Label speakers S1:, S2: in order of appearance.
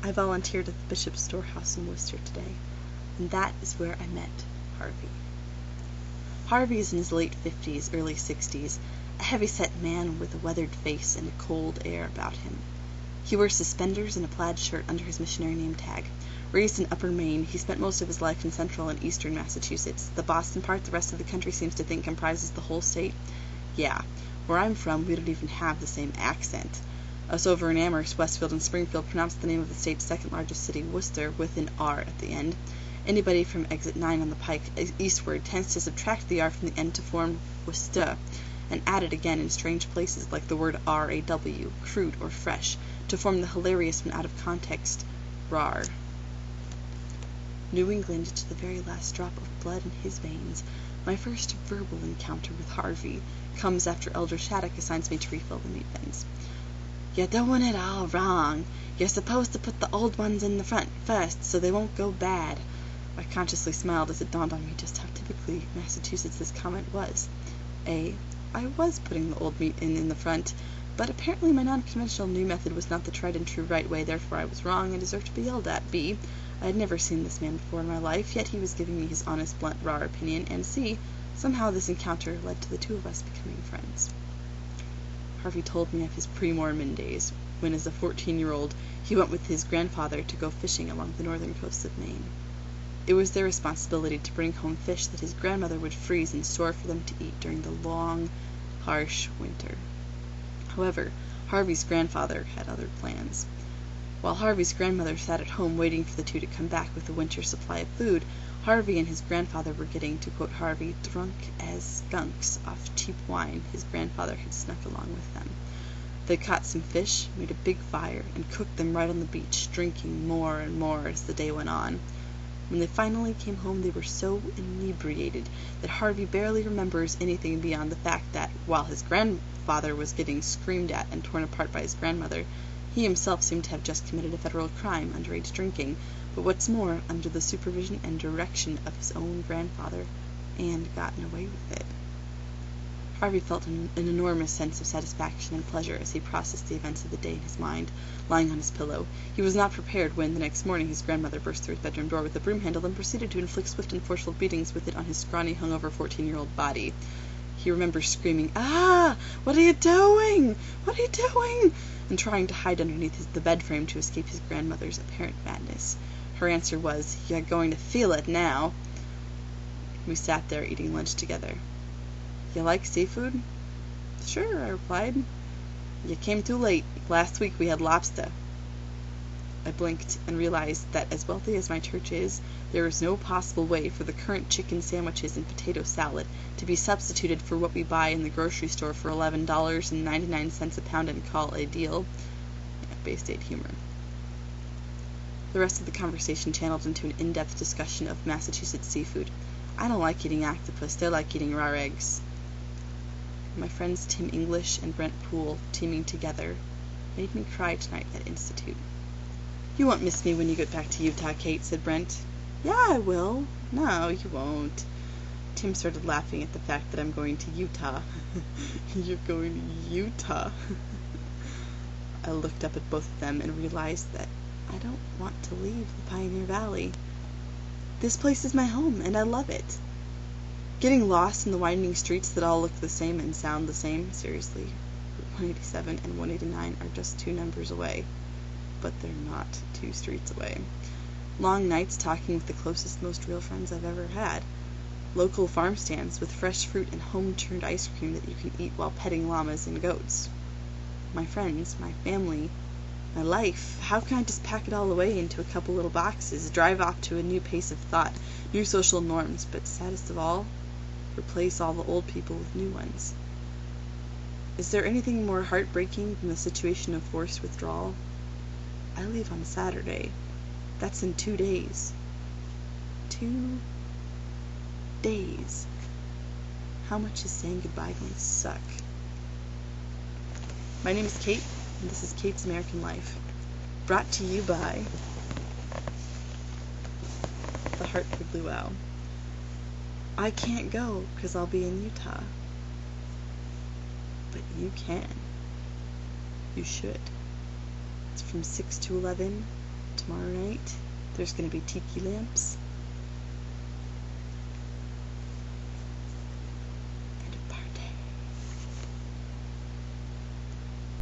S1: I volunteered at the Bishop's storehouse in Worcester today, and that is where I met Harvey. Harvey is in his late 50s, early 60s, a heavy-set man with a weathered face and a cold air about him. He wears suspenders and a plaid shirt under his missionary name tag. Raised in Upper Maine, he spent most of his life in central and eastern Massachusetts. The Boston part the rest of the country seems to think comprises the whole state. Yeah, where I'm from, we don't even have the same accent. Us over in Amherst, Westfield, and Springfield pronounce the name of the state's second-largest city, Worcester, with an R at the end. Anybody from exit 9 on the pike eastward tends to subtract the R from the end to form Worcester, and add it again in strange places like the word R-A-W, crude or fresh, to form the hilarious when out of context, rar. New England to the very last drop of blood in his veins. My first verbal encounter with Harvey comes after Elder Shattuck assigns me to refill the meat bins. "You're doing it all wrong. You're supposed to put the old ones in the front first, so they won't go bad." I consciously smiled as it dawned on me just how typically Massachusetts this comment was. A. I was putting the old meat in the front, but apparently my non-conventional new method was not the tried and true right way, therefore I was wrong and deserved to be yelled at. B. I had never seen this man before in my life, yet he was giving me his honest, blunt, raw opinion, and C. Somehow this encounter led to the two of us becoming friends. Harvey told me of his pre-Mormon days, when as a 14-year-old he went with his grandfather to go fishing along the northern coast of Maine. It was their responsibility to bring home fish that his grandmother would freeze and store for them to eat during the long, harsh winter. However, Harvey's grandfather had other plans. While Harvey's grandmother sat at home waiting for the two to come back with a winter supply of food, Harvey and his grandfather were getting, to quote Harvey, drunk as skunks off cheap wine his grandfather had snuck along with them. They caught some fish, made a big fire, and cooked them right on the beach, drinking more and more as the day went on. When they finally came home, they were so inebriated that Harvey barely remembers anything beyond the fact that, while his grandfather was getting screamed at and torn apart by his grandmother, he himself seemed to have just committed a federal crime, underage drinking, but what's more, under the supervision and direction of his own grandfather, and gotten away with it. Harvey felt an enormous sense of satisfaction and pleasure as he processed the events of the day in his mind, lying on his pillow. He was not prepared when, the next morning, his grandmother burst through his bedroom door with a broom handle and proceeded to inflict swift and forceful beatings with it on his scrawny, hungover 14-year-old body. He remembers screaming, "Ah! What are you doing? What are you doing?" and trying to hide underneath the bed frame to escape his grandmother's apparent madness. Her answer was, "You're going to feel it now." We sat there eating lunch together. "You like seafood?" "Sure," I replied. "You came too late. Last week we had lobster." I blinked and realized that as wealthy as my church is, there is no possible way for the current chicken sandwiches and potato salad to be substituted for what we buy in the grocery store for $11.99 a pound and call a deal. Bay State humor. The rest of the conversation channeled into an in-depth discussion of Massachusetts seafood. I don't like eating octopus, they like eating raw eggs. My friends Tim English and Brent Poole, teaming together, made me cry tonight at Institute. "You won't miss me when you get back to Utah, Kate," said Brent. "Yeah, I will." "No, you won't." Tim started laughing at the fact that I'm going to Utah. "You're going to Utah?" I looked up at both of them and realized that I don't want to leave the Pioneer Valley. This place is my home, and I love it. Getting lost in the winding streets that all look the same and sound the same, seriously, 187 and 189 are just 2 numbers away. But they're not 2 streets away. Long nights talking with the closest, most real friends I've ever had. Local farm stands with fresh fruit and home-churned ice cream that you can eat while petting llamas and goats. My friends, my family, my life. How can I just pack it all away into a couple little boxes, drive off to a new pace of thought, new social norms, but saddest of all, replace all the old people with new ones? Is there anything more heartbreaking than the situation of forced withdrawal? I leave on Saturday. That's in 2 days. 2 days. How much is saying goodbye going to suck? My name is Kate, and this is Kate's American Life. Brought to you by the Hartford Luau. I can't go because I'll be in Utah. But you can. You should. It's from 6 to 11 tomorrow night. There's going to be tiki lamps.